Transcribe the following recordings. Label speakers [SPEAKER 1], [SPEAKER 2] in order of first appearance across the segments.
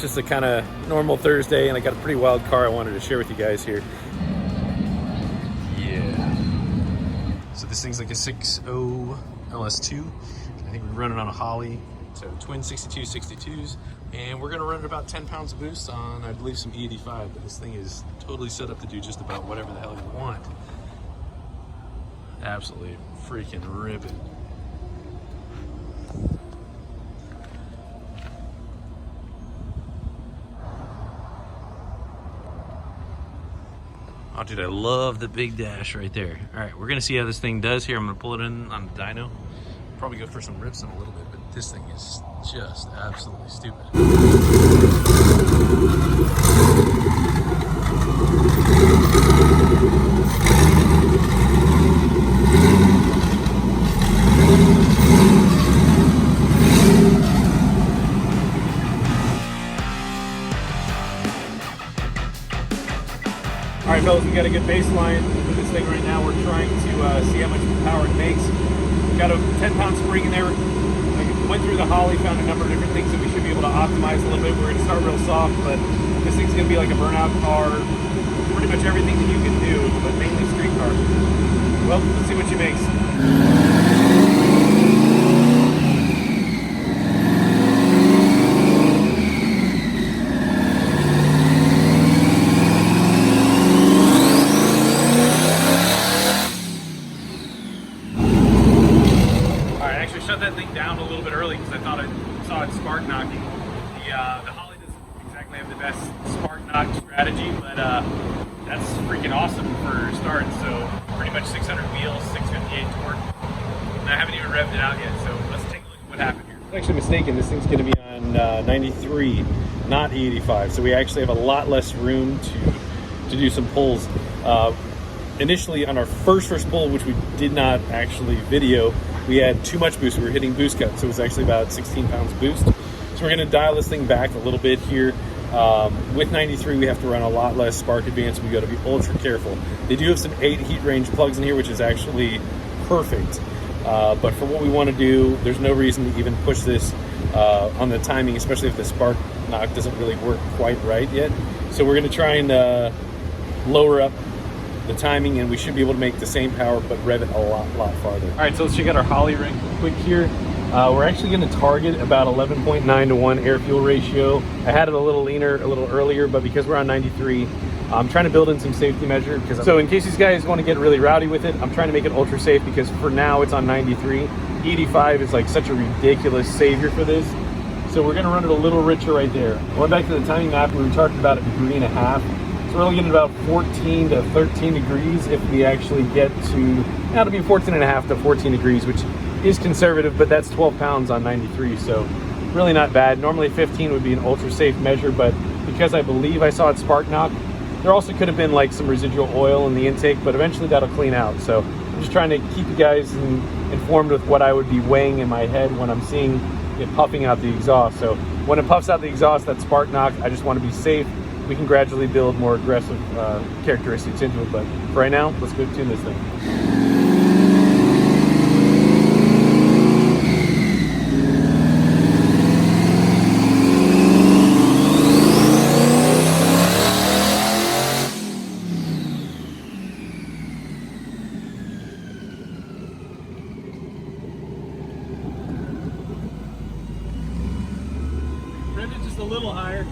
[SPEAKER 1] just a kind of normal Thursday, and I got a pretty wild car I wanted to share with you guys here. Yeah. So this thing's like a 6.0 LS2. I think we're running on a Holley. So twin 62/62s, and we're gonna run at about 10 pounds of boost on, I believe, some E85, but this thing is totally set up to do just about whatever the hell you want. Absolutely freaking rip it. Oh, dude, I love the big dash right there. All right, we're gonna see how this thing does here. I'm gonna pull it in on the dyno. Probably go for some rips in a little bit, but this thing is just absolutely stupid. All right, fellas, we got a good baseline for this thing right now. We're trying to see how much power it makes. We've got a 10-pound spring in there. I went through the Holley, found a number of different things that we should be able to optimize a little bit. We're going to start real soft, but this thing's going to be like a burnout car. Pretty much everything that you can do, but mainly street car. Well, let's see what she makes. Shut that thing down a little bit early because I thought I saw it spark knocking. The Holley doesn't exactly have the best spark knock strategy, but that's freaking awesome for start. So pretty much 600 wheels, 658 torque. And I haven't even revved it out yet, so let's take a look at what happened here. I'm actually mistaken. This thing's going to be on 93, not E85. So we actually have a lot less room to do some pulls. Initially on our first pull, which we did not actually video, we had too much boost. We were hitting boost cuts, so it was actually about 16 pounds boost. So we're gonna dial this thing back a little bit here. With 93, we have to run a lot less spark advance. We gotta be ultra careful. They do have some 8 heat range plugs in here, which is actually perfect. But for what we wanna do, there's no reason to even push this on the timing, especially if the spark knock doesn't really work quite right yet. So we're gonna try and lower up the timing, and we should be able to make the same power but rev it a lot farther. All right, so let's check out our Holley rig quick here. We're actually going to target about 11.9 to 1 air fuel ratio. I had it a little leaner a little earlier, but because we're on 93, I'm trying to build in some safety measure. So in case these guys want to get really rowdy with it, I'm trying to make it ultra safe because for now it's on 93. 85 is like such a ridiculous savior for this. So we're going to run it a little richer right there. Going back to the timing map, we were talking about a degree and a half. So we're only getting about 14 to 13 degrees if we actually get to, now it'll be 14 and a half to 14 degrees, which is conservative, but that's 12 pounds on 93, so really not bad. Normally 15 would be an ultra safe measure, but because I believe I saw it spark knock, there also could have been like some residual oil in the intake, but eventually that'll clean out. So I'm just trying to keep you guys informed with what I would be weighing in my head when I'm seeing it puffing out the exhaust. So when it puffs out the exhaust, that spark knock, I just want to be safe. We can gradually build more aggressive characteristics into it, but for right now, let's go tune this thing. Rev it just a little higher.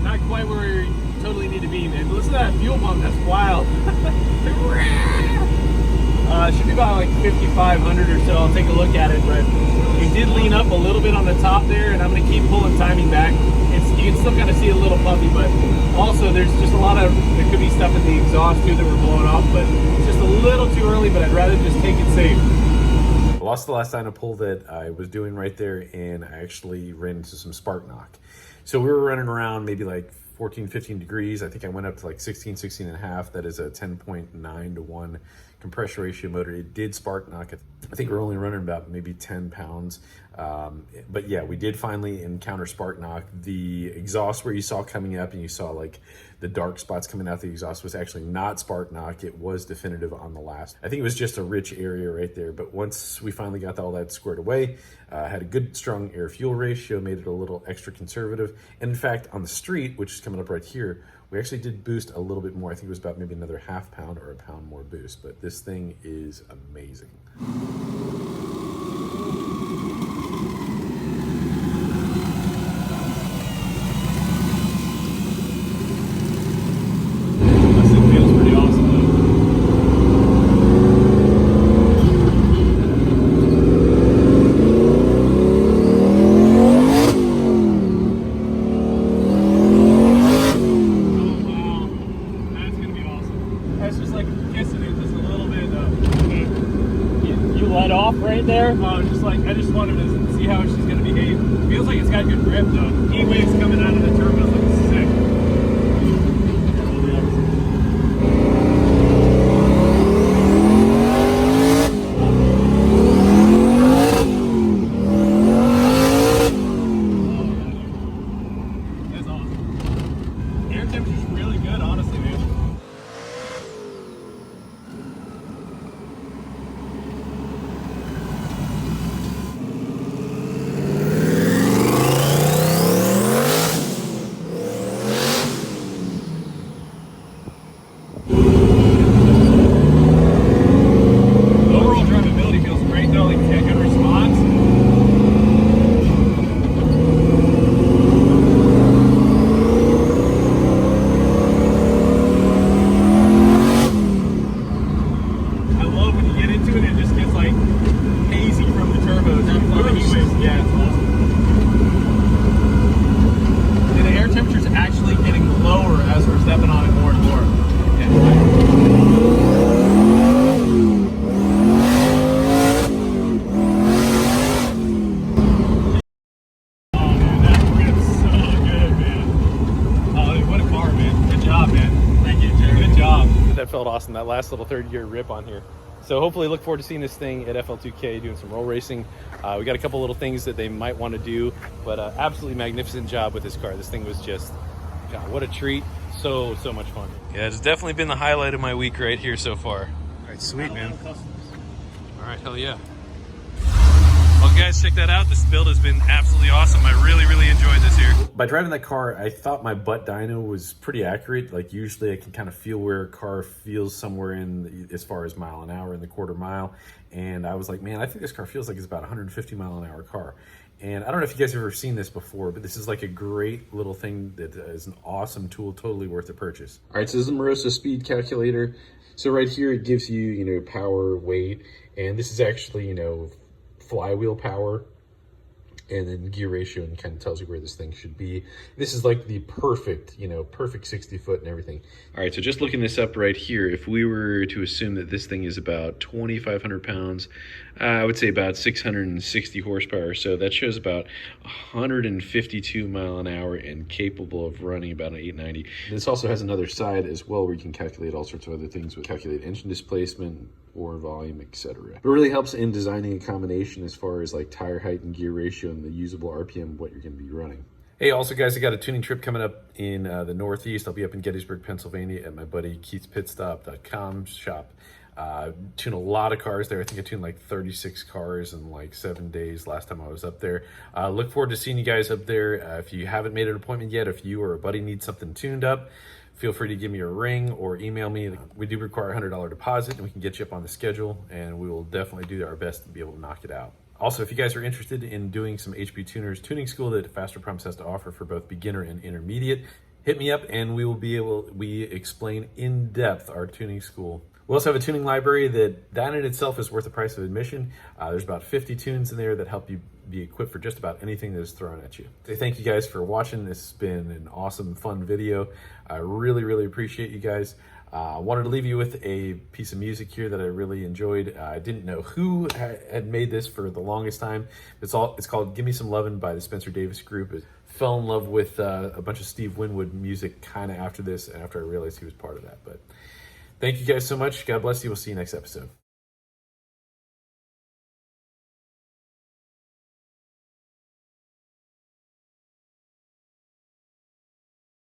[SPEAKER 1] Not quite where you totally need to be, man. Listen to that fuel pump, that's wild. It should be about like 5,500 or so. I'll take a look at it, but it did lean up a little bit on the top there, and I'm gonna keep pulling timing back. You can still kind of see a little puffy, but also there's just a lot of, there could be stuff in the exhaust too that we're blowing off, but it's just a little too early, but I'd rather just take it safe. I lost the last dyno pull that I was doing right there, and I actually ran into some spark knock. So we were running around maybe like 14, 15 degrees. I think I went up to like 16 and a half. That is a 10.9 to 1 compression ratio motor. It did spark knock. I think we're only running about maybe 10 pounds.
[SPEAKER 2] But yeah, we did finally encounter spark knock. The exhaust where you saw coming up and you saw like the dark spots coming out the exhaust was actually not spark knock. It was definitive on the last. I think it was just a rich area right there. But once we finally got all that squared away, had a good strong air fuel ratio, made it a little extra conservative. And in fact, on the street, which is coming up right here, we actually did boost a little bit more. I think it was about maybe another ½ pound or a pound more boost. But this thing is amazing.
[SPEAKER 1] Right there. I just wanted to see how she's gonna behave. Feels like it's got good grip though. Heat waves coming out of the turbos looks sick. That's awesome. Air temperature's really good, honestly, man. That felt awesome, that last little third gear rip on here. So hopefully look forward to seeing this thing at FL2K doing some roll racing. We got a couple little things that they might want to do, but absolutely magnificent job with this car. This thing was just, God, what a treat. So much fun. Yeah, it's definitely been the highlight of my week right here so far. All right, sweet, man. All right, hell yeah. Well, guys, check that out. This build has been absolutely awesome. I really enjoyed this here. By driving that car, I thought my butt dyno was pretty accurate. Like usually I can kind of feel where a car feels somewhere in as far as mile an hour in the quarter mile. And I was like, man, I think this car feels like it's about 150 mile an hour car. And I don't know if you guys have ever seen this before, but this is like a great little thing that is an awesome tool, totally worth the purchase. All right, so this is a Moroso speed calculator. So right here, it gives you, power, weight, and this is actually, flywheel power, and then gear ratio, and kind of tells you where this thing should be. This is like the perfect, perfect 60 foot and everything. All right, so just looking this up right here, if we were to assume that this thing is about 2,500 pounds, I would say about 660 horsepower. So that shows about 152 mile an hour and capable of running about an 890. This also has another side as well where you can calculate all sorts of other things, with calculate engine displacement, or volume, etc. It really helps in designing a combination as far as like tire height and gear ratio and the usable RPM of what you're going to be running. Hey, also guys, I got a tuning trip coming up in the Northeast. I'll be up in Gettysburg, Pennsylvania at my buddy KeithsPitstop.com shop. Tune a lot of cars there. I think I tuned like 36 cars in like 7 days last time I was up there. Look forward to seeing you guys up there. If you haven't made an appointment yet, if you or a buddy needs something tuned up, feel free to give me a ring or email me. We do require a $100 deposit, and we can get you up on the schedule, and we will definitely do our best to be able to knock it out. Also, if you guys are interested in doing some HP Tuners tuning school that Fasterproms has to offer for both beginner and intermediate, hit me up and we explain in depth our tuning school. We also have a tuning library that in itself is worth the price of admission. There's about 50 tunes in there that help you be equipped for just about anything that is thrown at you. So thank you guys for watching. This has been an awesome, fun video. I really appreciate you guys. I wanted to leave you with a piece of music here that I really enjoyed. I didn't know who had made this for the longest time. It's called Give Me Some Lovin' by the Spencer Davis Group. I fell in love with a bunch of Steve Winwood music kind of after this, and after I realized he was part of that. But thank you guys so much. God bless you. We'll see you next episode.